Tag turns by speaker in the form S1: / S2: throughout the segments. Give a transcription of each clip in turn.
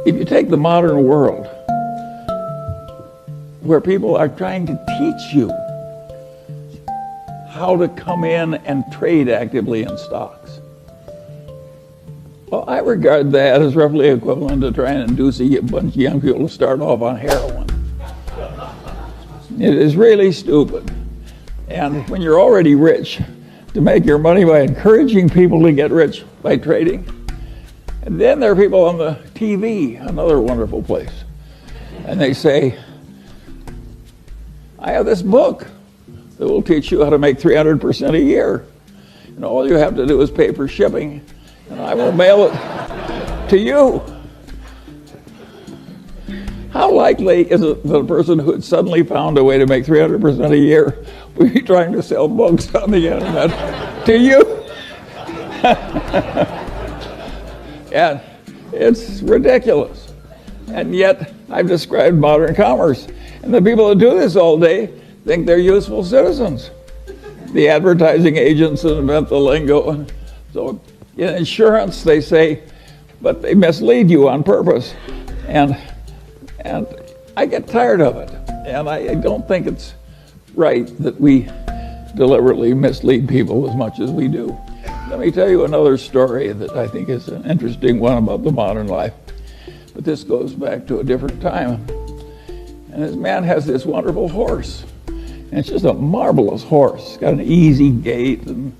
S1: if you take the modern world, where people are trying to teach you how to come in and trade actively in stocks, well, I regard that as roughly equivalent to trying to induce a bunch of young people to start off on heroin. It is really stupid. And when you're already rich, to make your money by encouraging people to get rich by trading. And then there are people on the TV, another wonderful place, and they say, I have this book that will teach you how to make 300% a year. And all you have to do is pay for shipping, and I will mail it to you. How likely is it that a person who had suddenly found a way to make 300% a year will be trying to sell books on the internet to you? And it's ridiculous. And yet, I've described modern commerce. And the people that do this all day think they're useful citizens. The advertising agents that invent the lingo. So in insurance, they say, but they mislead you on purpose. And I get tired of it. And I don't think it's right that we deliberately mislead people as much as we do. Let me tell you another story that I think is an interesting one about the modern life. But this goes back to a different time. And this man has this wonderful horse. And it's just a marvelous horse. It's got an easy gait and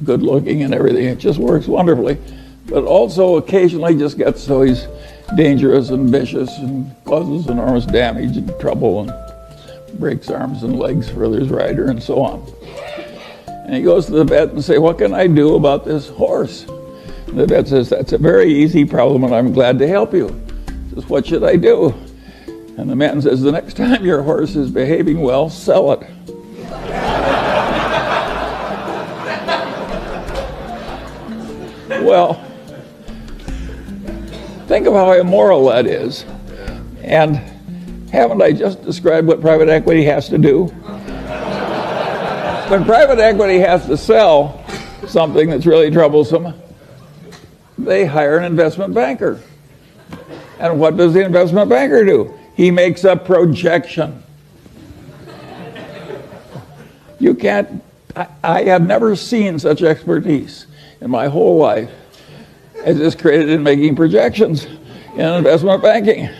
S1: good looking and everything. It just works wonderfully. But also occasionally just gets so he's dangerous and vicious and causes enormous damage and trouble and breaks arms and legs for his rider and so on. And he goes to the vet and says, what can I do about this horse? And the vet says, that's a very easy problem and I'm glad to help you. He says, what should I do? And the man says, the next time your horse is behaving well, sell it. Well, think of how immoral that is. And haven't I just described what private equity has to do? When private equity has to sell something that's really troublesome, they hire an investment banker. And what does the investment banker do? He makes a projection. You can't, I have never seen such expertise in my whole life as is created in making projections in investment banking.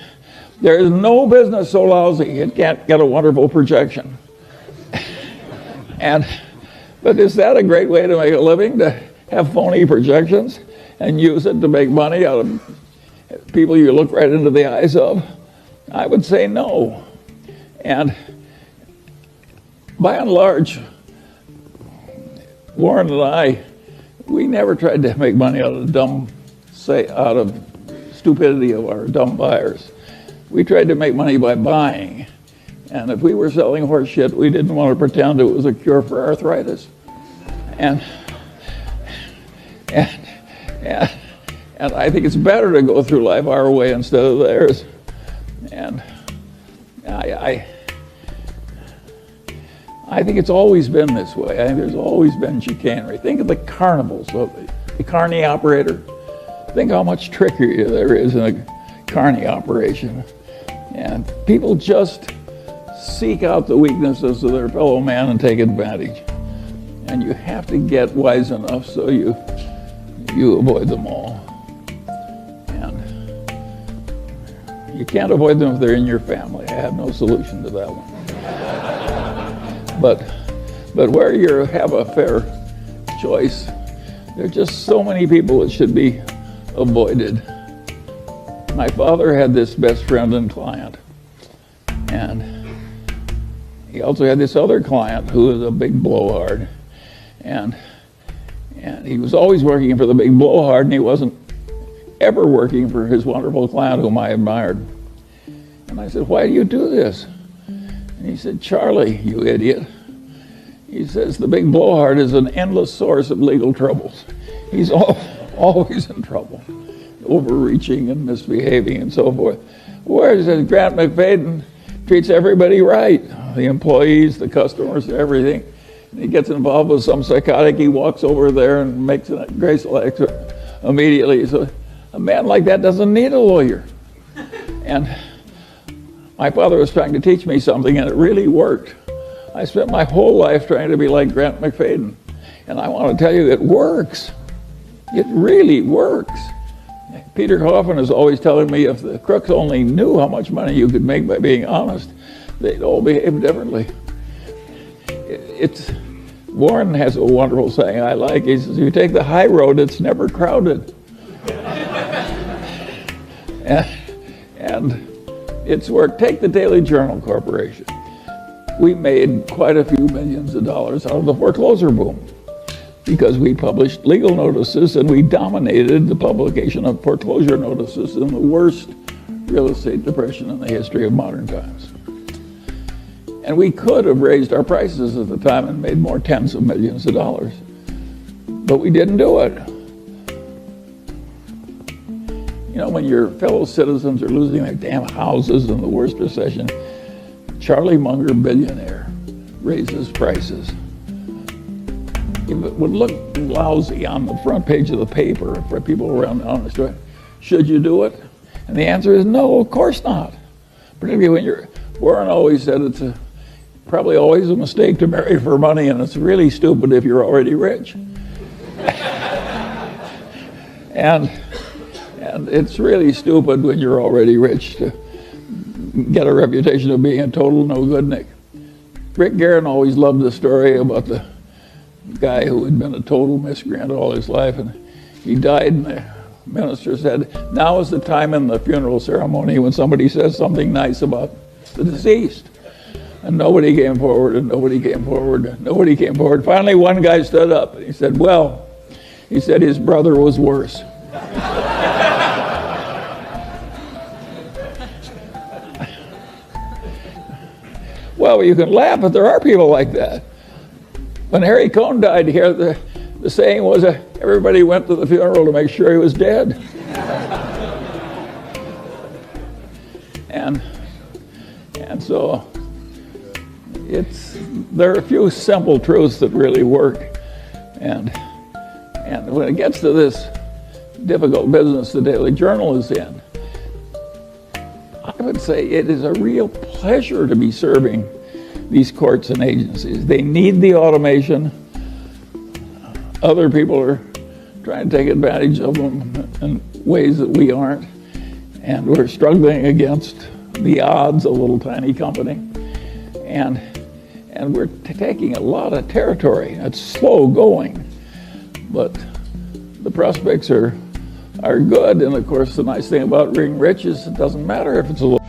S1: There is no business so lousy it can't get a wonderful projection. But is that a great way to make a living, to have phony projections and use it to make money out of people you look right into the eyes of? I would say no. And by and large, Warren and I, we never tried to make money out of stupidity of our dumb buyers. We tried to make money by buying. And if we were selling horse shit, we didn't want to pretend it was a cure for arthritis. And I think it's better to go through life our way instead of theirs. And I think it's always been this way. I think there's always been chicanery. Think of the carnivals, the carny operator. Think how much trickery there is in a carny operation. And people just seek out the weaknesses of their fellow man and take advantage. And you have to get wise enough so you avoid them all. And you can't avoid them if they're in your family. I have no solution to that one. But where you have a fair choice, there are just so many people that should be avoided. My father had this best friend and client, and he also had this other client who was a big blowhard, and he was always working for the big blowhard, and he wasn't ever working for his wonderful client whom I admired. And I said, why do you do this? And he said, Charlie, you idiot. He says, the big blowhard is an endless source of legal troubles. He's always in trouble, overreaching and misbehaving and so forth. Whereas Grant McFadden treats everybody right, the employees, the customers, everything. And he gets involved with some psychotic, he walks over there and makes a graceful exit immediately. So a man like that doesn't need a lawyer. And my father was trying to teach me something, and it really worked. I spent my whole life trying to be like Grant McFadden. And I want to tell you, it works. It really works. Peter Coffin is always telling me if the crooks only knew how much money you could make by being honest, they'd all behave differently. Warren has a wonderful saying I like. He says, if you take the high road, it's never crowded. and it's worked. Take the Daily Journal Corporation. We made quite a few millions of dollars out of the foreclosure boom because we published legal notices and we dominated the publication of foreclosure notices in the worst real estate depression in the history of modern times. And we could have raised our prices at the time and made more tens of millions of dollars, but we didn't do it. You know, when your fellow citizens are losing their damn houses in the worst recession, Charlie Munger, billionaire, raises prices. It would look lousy on the front page of the paper for people around the street. Should you do it? And the answer is no, of course not. Particularly when Warren always said it's probably always a mistake to marry for money, and it's really stupid if you're already rich. and it's really stupid when you're already rich to get a reputation of being a total no-goodnik. Rick Guerin always loved the story about the guy who had been a total miscreant all his life, and he died, and the minister said, now is the time in the funeral ceremony when somebody says something nice about the deceased. And nobody came forward, and nobody came forward, and nobody came forward. Finally, one guy stood up, and he said, well, he said his brother was worse. Well, you can laugh, but there are people like that. When Harry Cohn died here, the saying was everybody went to the funeral to make sure he was dead. and so there are a few simple truths that really work. And when it gets to this difficult business the Daily Journal is in, I would say it is a real pleasure to be serving these courts and agencies. They need the automation. Other people are trying to take advantage of them in ways that we aren't. And we're struggling against the odds, a little tiny company. And we're taking a lot of territory. It's slow going, but the prospects are good. And of course, the nice thing about being rich is it doesn't matter if it's a little